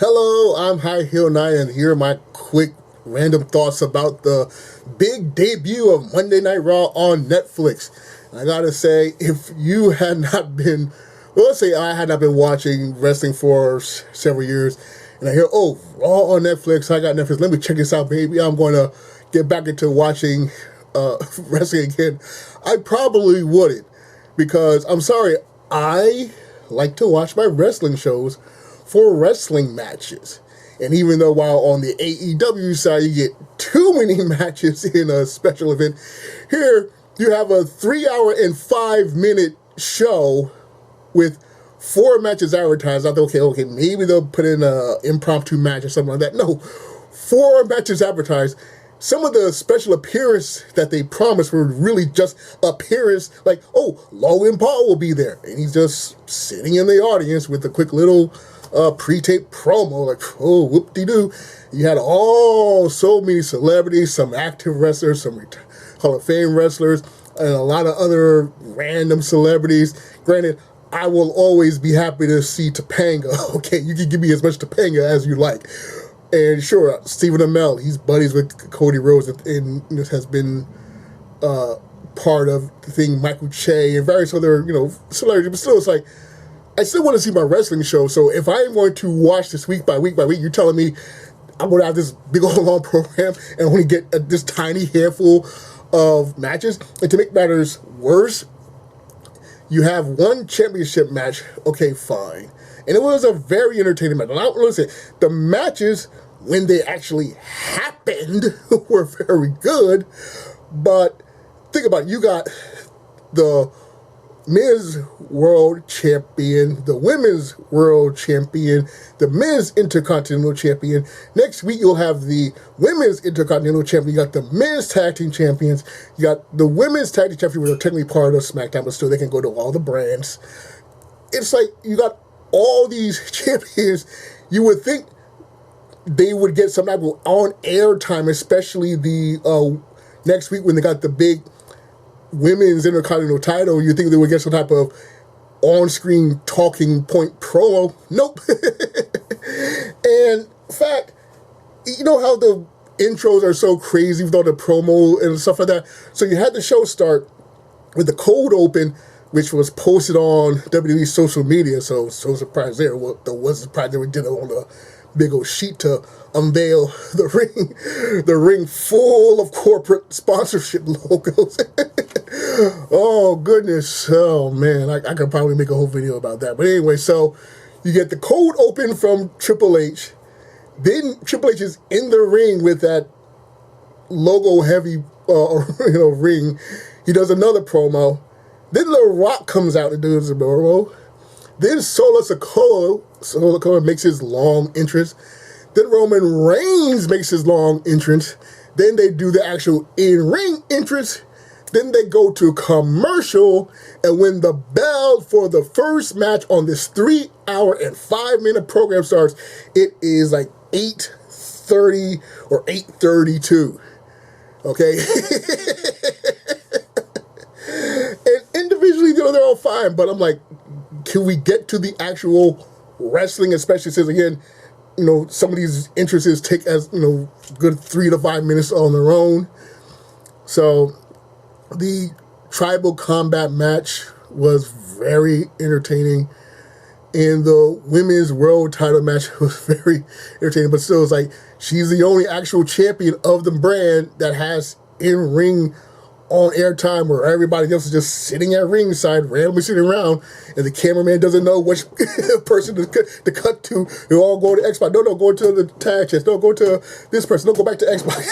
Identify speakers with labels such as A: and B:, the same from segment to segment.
A: Hello, I'm High Heel Knight, and here are my quick random thoughts about the big debut of Monday Night Raw on Netflix. And I gotta say, if you had not been, well, let's say I had not been watching wrestling for several years, and I hear, oh, Raw on Netflix, I got Netflix, let me check this out, baby, I'm going to get back into watching wrestling again, I probably wouldn't, because I'm sorry, I like to watch my wrestling shows for wrestling matches. And even though while on the AEW side you get too many matches in a special event, here you have a 3-hour and 5-minute show with 4 matches advertised. I thought, okay, maybe they'll put in an impromptu match or something like that. No, 4 matches advertised. Some of the special appearances that they promised were really just appearance, like, oh, Logan Paul will be there. And he's just sitting in the audience with a quick little pre-tape promo, like, oh, whoop-de-doo. You had so many celebrities, some active wrestlers, some Hall of Fame wrestlers, and a lot of other random celebrities. Granted, I will always be happy to see Topanga. Okay, you can give me as much Topanga as you like. And sure, Stephen Amell, he's buddies with Cody Rhodes and has been part of the thing, Michael Che, and various other, celebrities. But still, it's like, I still want to see my wrestling show, so if I'm going to watch this week by week, you're telling me I'm going to have this big old long program and only get this tiny handful of matches? And to make matters worse, you have one championship match, okay, fine. And it was a very entertaining match. And I will say, the matches, when they actually happened, were very good, but think about it, you got the Men's World Champion, the Women's World Champion, the Men's Intercontinental Champion. Next week, you'll have the Women's Intercontinental Champion. You got the Men's Tag Team Champions. You got the Women's Tag Team Champions, which are technically part of SmackDown, but still they can go to all the brands. It's like you got all these champions. You would think they would get some type of on-air time, especially the next week when they got the big Women's Intercontinental title. You think they would get some type of on-screen talking point promo? Nope. And in fact, you know how the intros are so crazy with all the promo and stuff like that? So you had the show start with the cold open, which was posted on WWE social media, so surprised there. Well, there was surprised they did it on a big old sheet to unveil the ring full of corporate sponsorship logos. Oh, goodness. Oh, man. I could probably make a whole video about that. But anyway, so you get the cold open from Triple H. Then Triple H is in the ring with that logo-heavy ring. He does another promo. Then The Rock comes out and does a promo. Then Sikoa makes his long entrance. Then Roman Reigns makes his long entrance. Then they do the actual in-ring entrance. Then they go to commercial. And when the bell for the first match on this 3-hour and 5-minute program starts, it is like 8:30 or 8:32. Okay? And individually, they're all fine. But I'm like, can we get to the actual wrestling, especially since, again, some of these entrances take as, good 3 to 5 minutes on their own. So the tribal combat match was very entertaining. And the women's world title match was very entertaining. But still, it's like, she's the only actual champion of the brand that has in-ring on-air time, where everybody else is just sitting at ringside, randomly sitting around, and the cameraman doesn't know which person to cut to. They all go to Xbox. No, go to the tag chest. No, go to this person. No, go back to Xbox.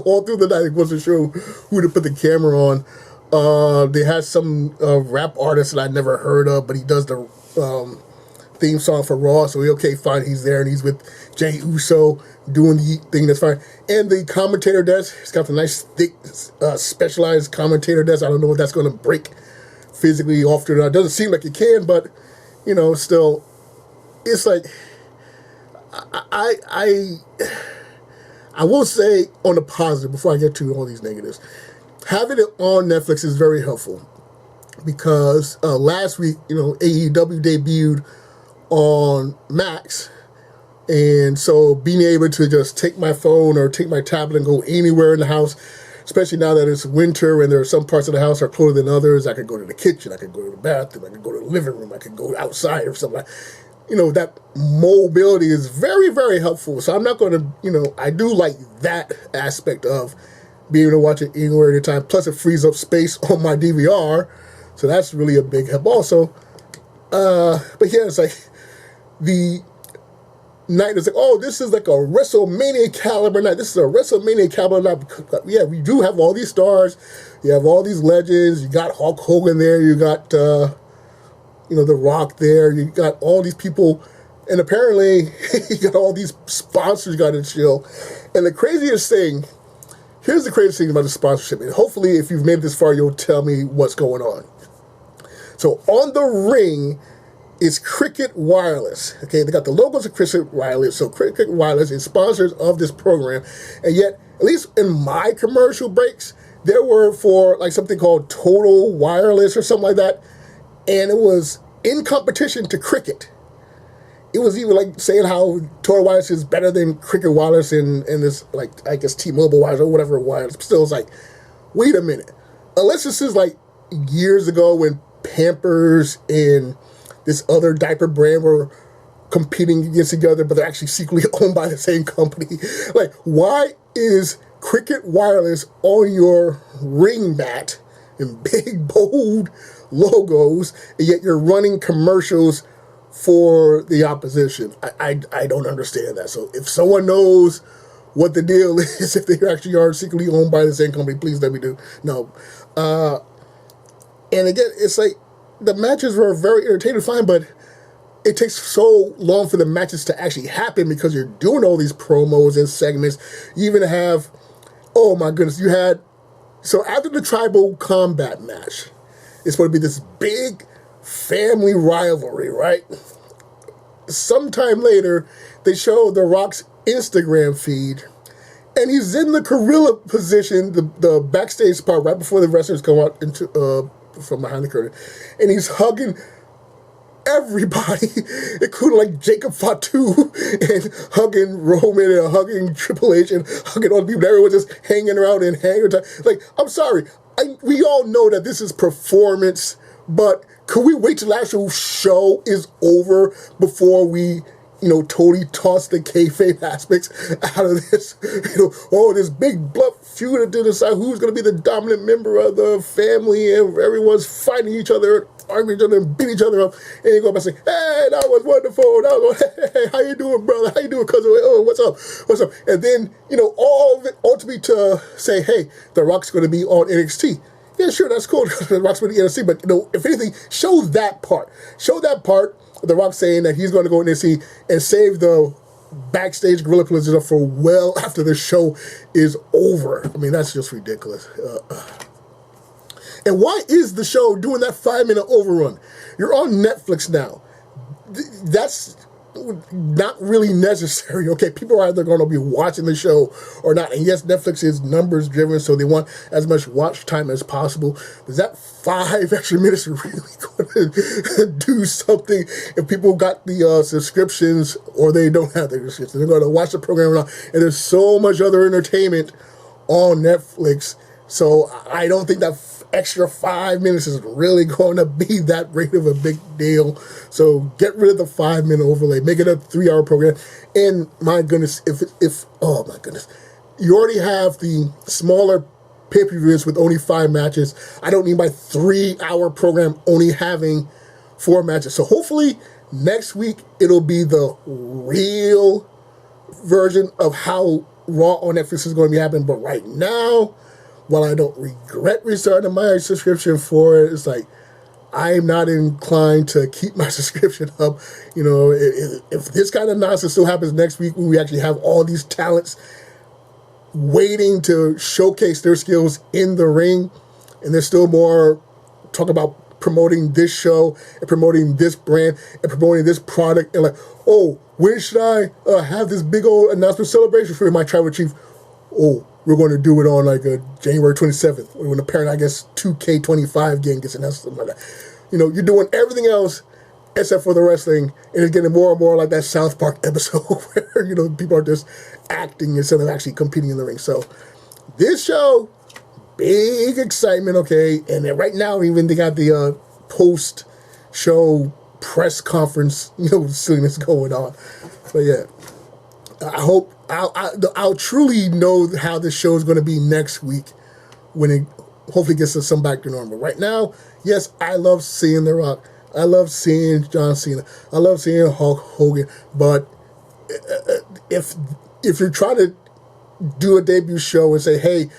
A: All through the night, it wasn't sure who to put the camera on. They had some rap artist that I never heard of, but he does the theme song for Raw, so okay, fine, he's there, and he's with Jey Uso doing the thing, that's fine. And the commentator desk, it's got the nice, thick, specialized commentator desk. I don't know if that's going to break physically off or not. It doesn't seem like it can, but, still, it's like, I will say on the positive, before I get to all these negatives, having it on Netflix is very helpful. Because last week, AEW debuted on Max, And so being able to just take my phone or take my tablet and go anywhere in the house, especially now that it's winter and there are some parts of the house are colder than others. I could go to the kitchen, I could go to the bathroom, I could go to the living room, I could go outside or something like that. That mobility is very, very helpful. So I'm not going to, I do like that aspect of being able to watch it anywhere at a time. Plus it frees up space on my DVR. So that's really a big help also. But yeah, it's like the night is like, oh, this is like a WrestleMania caliber night. This is a WrestleMania caliber night. Yeah, we do have all these stars. You have all these legends. You got Hulk Hogan there. You got, The Rock there. You got all these people. And apparently, you got all these sponsors got in SHILL. And the craziest thing, here's the craziest thing about the sponsorship. And hopefully, if you've made it this far, you'll tell me what's going on. So on the ring is Cricket Wireless. Okay, they got the logos of Cricket Wireless. So Cricket Wireless is sponsors of this program. And yet, at least in my commercial breaks, there were for like something called Total Wireless or something like that. And it was in competition to Cricket. It was even like saying how Total Wireless is better than Cricket Wireless and this, like, I guess T-Mobile Wireless or whatever wireless. But still, it's like, wait a minute. Unless this is like years ago when Pampers and this other diaper brand were competing against each other, but they're actually secretly owned by the same company. Like, why is Cricket Wireless on your ring mat in big, bold logos, and yet you're running commercials for the opposition? I don't understand that. So if someone knows what the deal is, if they actually are secretly owned by the same company, please let me know. And again, it's like, the matches were very entertaining, fine, but it takes so long for the matches to actually happen because you're doing all these promos and segments. You even have, oh my goodness, so after the Tribal combat match, it's supposed to be this big family rivalry, right? Sometime later, they show The Rock's Instagram feed, and he's in the gorilla position, the backstage part, right before the wrestlers come out into from behind the curtain, and he's hugging everybody, including like Jacob Fatu and hugging Roman and hugging Triple H and hugging all the people. Everyone just hanging around and hanging time. Like, I'm sorry, we all know that this is performance, but could we wait till the actual show is over before we totally toss the kayfabe aspects out of this? This big bluff feud to decide who's going to be the dominant member of the family, and everyone's fighting each other, arguing each other, and beating each other up. And you go back and say, hey, that was wonderful. Hey, how you doing, brother? How you doing, cousin? Oh, what's up? And then, all of it ultimately to say, hey, The Rock's going to be on NXT. Yeah, sure, that's cool. The Rock's going to be on NXT. But, if anything, show that part. The Rock saying that he's going to go in NXT and save the backstage gorilla position for well after the show is over. I mean, that's just ridiculous. And why is the show doing that 5-minute overrun? You're on Netflix now. That's not really necessary. Okay, people are either going to be watching the show or not. And yes, Netflix is numbers driven, so they want as much watch time as possible. Is that 5 extra minutes really going to do something if people got the subscriptions or they don't have the subscriptions? They're going to watch the program or not. And there's so much other entertainment on Netflix. So I don't think that extra 5 minutes is really going to be that great of a big deal. So get rid of the 5-minute overlay, make it a 3-hour program. And my goodness, oh my goodness, you already have the smaller pay-per-views with only 5 matches. I don't need my 3-hour program only having 4 matches. So hopefully next week it'll be the real version of how Raw on Netflix is going to be happening. But right now, while I don't regret restarting my subscription for it, it's like I'm not inclined to keep my subscription up. If this kind of nonsense still happens next week, when we actually have all these talents waiting to showcase their skills in the ring, and there's still more talk about promoting this show and promoting this brand and promoting this product, and like, oh, when should I have this big old announcement celebration for my tribal chief? Oh, we're going to do it on like January 27th, when apparently, I guess, 2K25 game gets announced, something like that. You're doing everything else except for the wrestling, and it's getting more and more like that South Park episode where, you know, people are just acting instead of actually competing in the ring. So this show, big excitement, okay? And then right now, even they got the post-show press conference, you know, silliness going on. But yeah, I hope I'll truly know how this show is going to be next week when it hopefully gets us some back to normal. Right now, yes, I love seeing The Rock. I love seeing John Cena. I love seeing Hulk Hogan. But if you're trying to do a debut show and say, hey,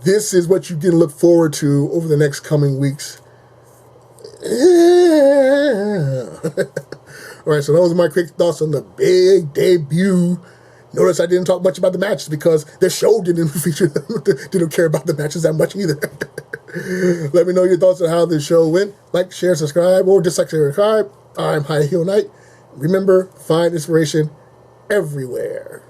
A: this is what you can look forward to over the next coming weeks. All right, so those are my quick thoughts on the big debut. Notice I didn't talk much about the matches because the show didn't feature them. Didn't care about the matches that much either. Let me know your thoughts on how this show went. Like, share, subscribe, or dislike, subscribe. I'm High Heel Knight. Remember, find inspiration everywhere.